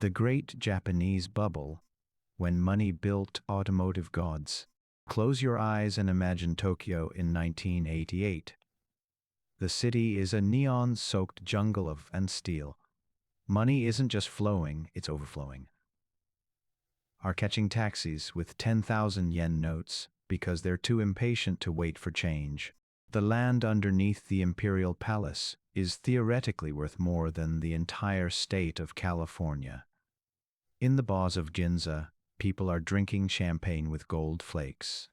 The Great Japanese Bubble, when money built automotive gods. Close your eyes and imagine Tokyo in 1988. The city is a neon-soaked jungle of and steel. Money isn't just flowing, it's overflowing. Are catching taxis with 10,000 yen notes because they're too impatient to wait for change. The land underneath the Imperial Palace is theoretically worth more than the entire state of California. In the bars of Ginza, people are drinking champagne with gold flakes.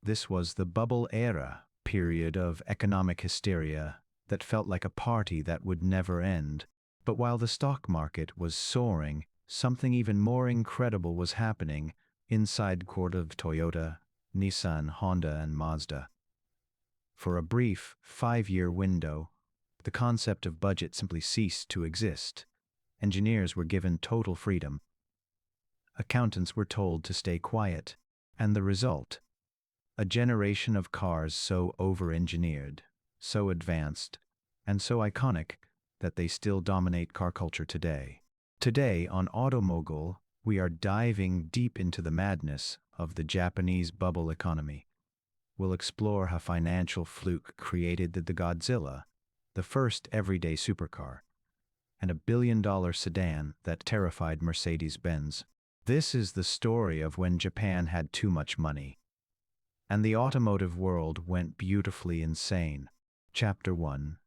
This was the bubble era, period of economic hysteria that felt like a party that would never end. But while the stock market was soaring, something even more incredible was happening inside court of Toyota, Nissan, Honda, and Mazda. For a brief 5-year window, the concept of budget simply ceased to exist. Engineers were given total freedom. Accountants were told to stay quiet. And the result? A generation of cars so over-engineered, so advanced, and so iconic that they still dominate car culture today. Today on AutoMogul, we are diving deep into the madness of the Japanese bubble economy. We'll explore how financial fluke created the Godzilla, the first everyday supercar, and a billion-dollar sedan that terrified Mercedes-Benz. This is the story of when Japan had too much money, and the automotive world went beautifully insane. Chapter 1.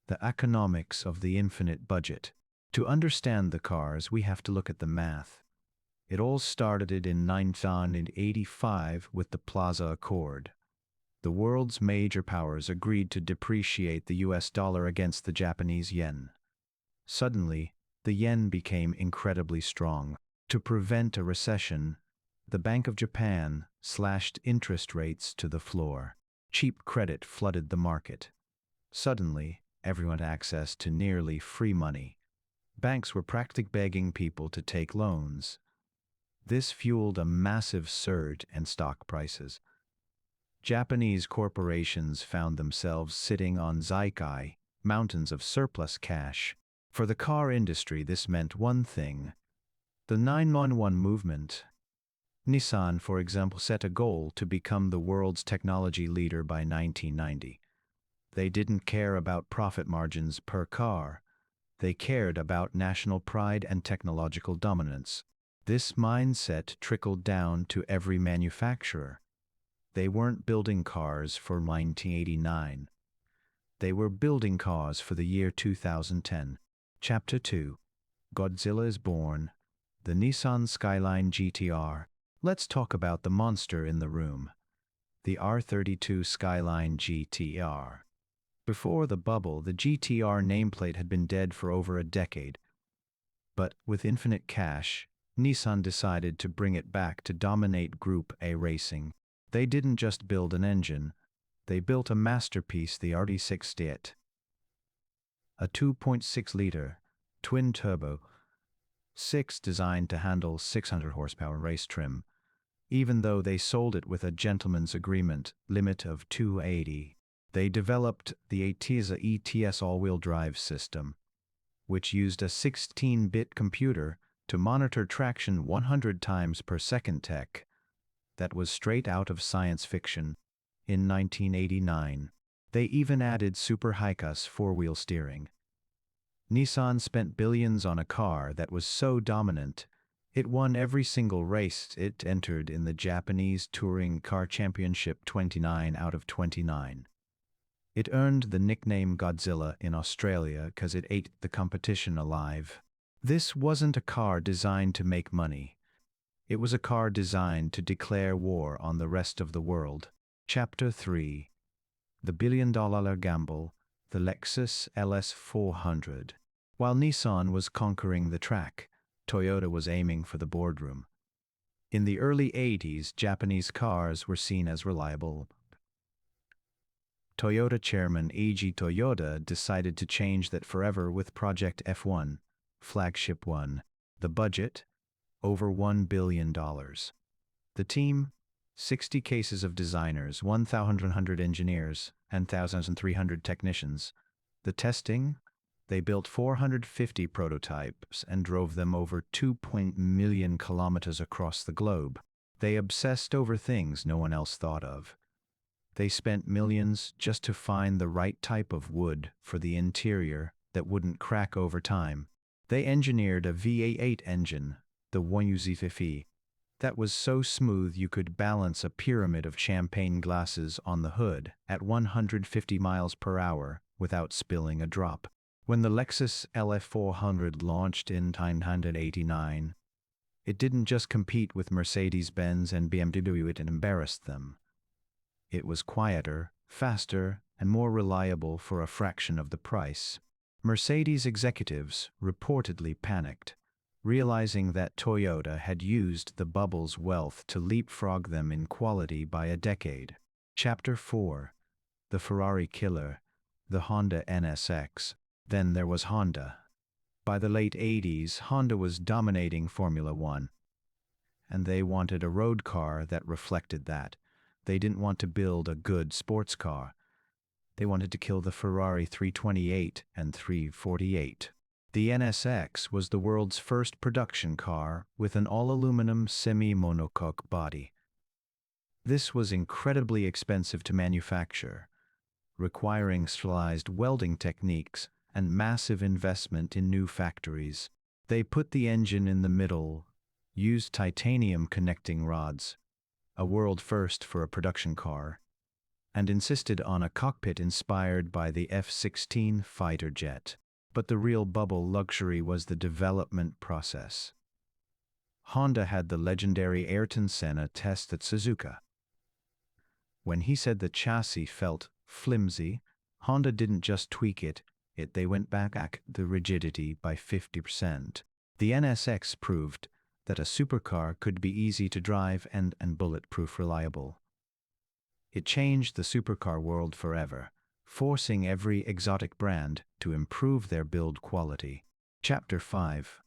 The economics of the infinite budget. To understand the cars, we have to look at the math. It all started in 1985 with the Plaza Accord. The world's major powers agreed to depreciate the US dollar against the Japanese yen. Suddenly, the yen became incredibly strong. To prevent a recession, the Bank of Japan slashed interest rates to the floor. Cheap credit flooded the market. Suddenly, everyone had access to nearly free money. Banks were practically begging people to take loans. This fueled a massive surge in stock prices. Japanese corporations found themselves sitting on Zeikai, mountains of surplus cash. For the car industry, this meant one thing: the 911 movement. Nissan, for example, set a goal to become the world's technology leader by 1990. They didn't care about profit margins per car. They cared about national pride and technological dominance. This mindset trickled down to every manufacturer. They weren't building cars for 1989. They were building cars for the year 2010. Chapter 2. Godzilla is born. The Nissan Skyline GTR. Let's talk about the monster in the room. The R32 Skyline GTR. Before the bubble, the GTR nameplate had been dead for over a decade. But with infinite cash, Nissan decided to bring it back to dominate Group A racing. They didn't just build an engine, they built a masterpiece, the RD6 a 2.6-liter, twin-turbo, 6 designed to handle 600 horsepower race trim, even though they sold it with a gentleman's agreement limit of 280. They developed the ATESA ETS all-wheel drive system, which used a 16-bit computer to monitor traction 100 times per second tech. That was straight out of science fiction. In 1989, they even added Super High-Cus four-wheel steering. Nissan spent billions on a car that was so dominant, it won every single race it entered in the Japanese Touring Car Championship 29 out of 29. It earned the nickname Godzilla in Australia because it ate the competition alive. This wasn't a car designed to make money. It was a car designed to declare war on the rest of the world. Chapter 3. The billion-dollar gamble, the Lexus LS400. While Nissan was conquering the track, Toyota was aiming for the boardroom. In the early 80s, Japanese cars were seen as reliable. Toyota chairman Eiji Toyoda decided to change that forever with Project F1, Flagship 1. The budget? Over $1 billion. The team? 60 cases of designers, 1,100 engineers, and 1,300 technicians. The testing? They built 450 prototypes and drove them over 2 million kilometers across the globe. They obsessed over things no one else thought of. They spent millions just to find the right type of wood for the interior that wouldn't crack over time. They engineered a V8 engine, the 150, that was so smooth you could balance a pyramid of champagne glasses on the hood at 150 miles per hour without spilling a drop. When the Lexus LF400 launched in 1989, it didn't just compete with Mercedes-Benz and BMW, it embarrassed them. It was quieter, faster, and more reliable for a fraction of the price. Mercedes executives reportedly panicked, realizing that Toyota had used the bubble's wealth to leapfrog them in quality by a decade. Chapter 4. The Ferrari Killer, the Honda NSX. Then there was Honda. By the late 80s, Honda was dominating Formula One. And they wanted a road car that reflected that. They didn't want to build a good sports car. They wanted to kill the Ferrari 328 and 348. The NSX was the world's first production car with an all-aluminum semi-monocoque body. This was incredibly expensive to manufacture, requiring specialized welding techniques and massive investment in new factories. They put the engine in the middle, used titanium connecting rods, a world first for a production car, and insisted on a cockpit inspired by the F-16 fighter jet. But the real bubble luxury was the development process. Honda had the legendary Ayrton Senna test at Suzuka. When he said the chassis felt flimsy, Honda didn't just tweak it, they went back the rigidity by 50%. The NSX proved that a supercar could be easy to drive and bulletproof reliable. It changed the supercar world forever, forcing every exotic brand to improve their build quality. Chapter 5.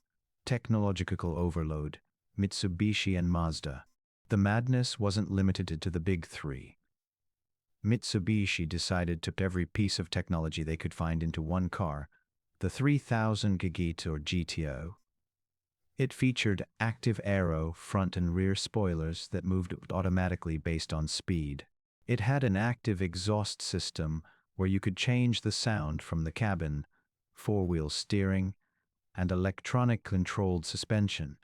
Technological Overload, Mitsubishi and Mazda. The madness wasn't limited to the big three. Mitsubishi decided to put every piece of technology they could find into one car, the 3000 GT or GTO. It featured active aero front and rear spoilers that moved automatically based on speed. It had an active exhaust system where you could change the sound from the cabin, four-wheel steering, and electronic-controlled suspension.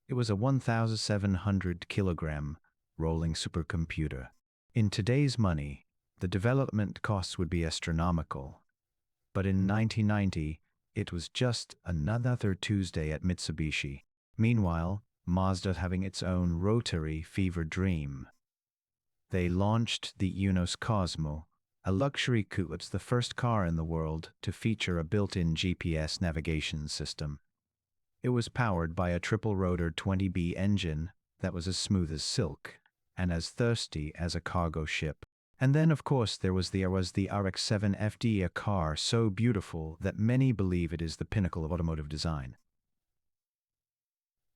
It was a 1,700-kilogram rolling supercomputer. In today's money, the development costs would be astronomical. But in 1990, it was just another Tuesday at Mitsubishi. Meanwhile, Mazda having its own rotary fever dream. They launched the Unos Cosmo, a luxury coupe. It's the first car in the world to feature a built-in GPS navigation system. It was powered by a triple-rotor 20B engine that was as smooth as silk and as thirsty as a cargo ship. And then, of course, there was the RX-7 FD, a car so beautiful that many believe it is the pinnacle of automotive design.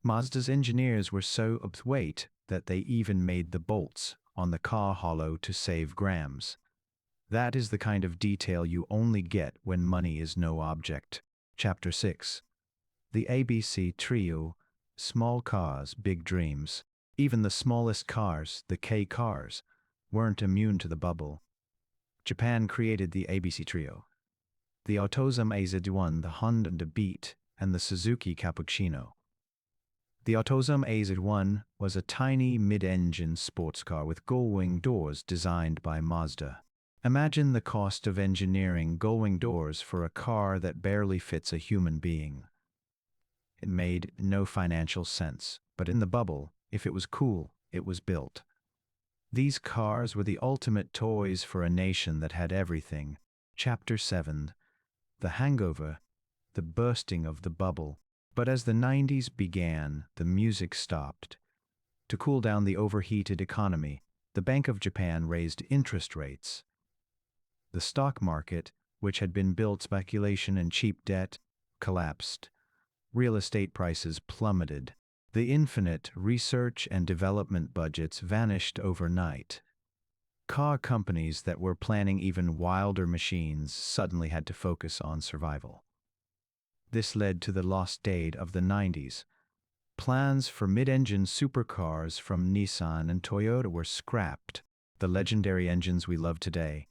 Mazda's engineers were so overweight that they even made the bolts on the car hollow to save grams. That is the kind of detail you only get when money is no object. Chapter 6. The ABC Trio, Small Cars, Big Dreams. Even the smallest cars, the K cars, weren't immune to the bubble. Japan created the ABC Trio. The Automotive AZ1, the Honda Beat, and the Suzuki Cappuccino. The Automotive AZ1 was a tiny mid-engine sports car with gull-wing doors designed by Mazda. Imagine the cost of engineering gull-wing doors for a car that barely fits a human being. It made no financial sense, but in the bubble, if it was cool, it was built. These cars were the ultimate toys for a nation that had everything. Chapter 7. The Hangover, the bursting of the bubble. But as the 90s began, the music stopped. To cool down the overheated economy, the Bank of Japan raised interest rates. The stock market, which had been built speculation and cheap debt, collapsed. Real estate prices plummeted. The infinite research and development budgets vanished overnight. Car companies that were planning even wilder machines suddenly had to focus on survival. This led to the lost date of the 90s. Plans for mid-engine supercars from Nissan and Toyota were scrapped. The legendary engines we love today,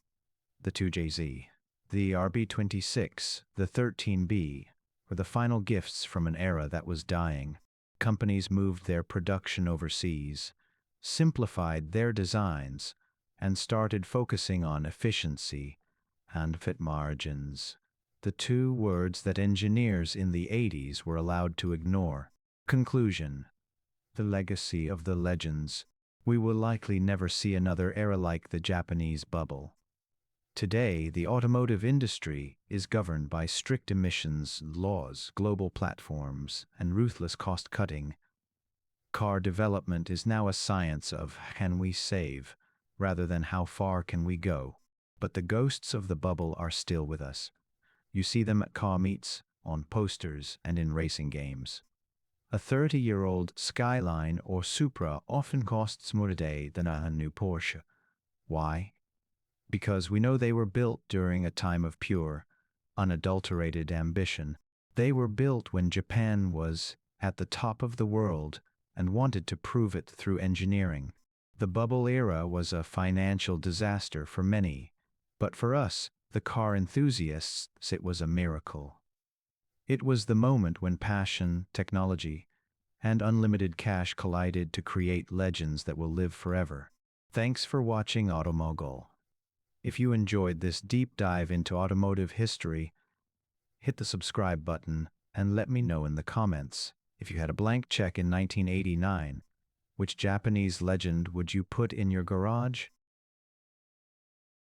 the 2JZ, the RB26, the 13B, were the final gifts from an era that was dying. Companies moved their production overseas, simplified their designs, and started focusing on efficiency and fit margins, the two words that engineers in the 80s were allowed to ignore. Conclusion: the legacy of the legends. We will likely never see another era like the Japanese bubble. Today, the automotive industry is governed by strict emissions laws, global platforms, and ruthless cost-cutting. Car development is now a science of can we save, rather than how far can we go. But the ghosts of the bubble are still with us. You see them at car meets, on posters, and in racing games. A 30-year-old Skyline or Supra often costs more today than a new Porsche. Why? Because we know they were built during a time of pure, unadulterated ambition. They were built when Japan was at the top of the world and wanted to prove it through engineering. The bubble era was a financial disaster for many, but for us, the car enthusiasts, it was a miracle. It was the moment when passion, technology, and unlimited cash collided to create legends that will live forever. Thanks for watching AutoMogul. If you enjoyed this deep dive into automotive history, hit the subscribe button and let me know in the comments. If you had a blank check in 1989, which Japanese legend would you put in your garage?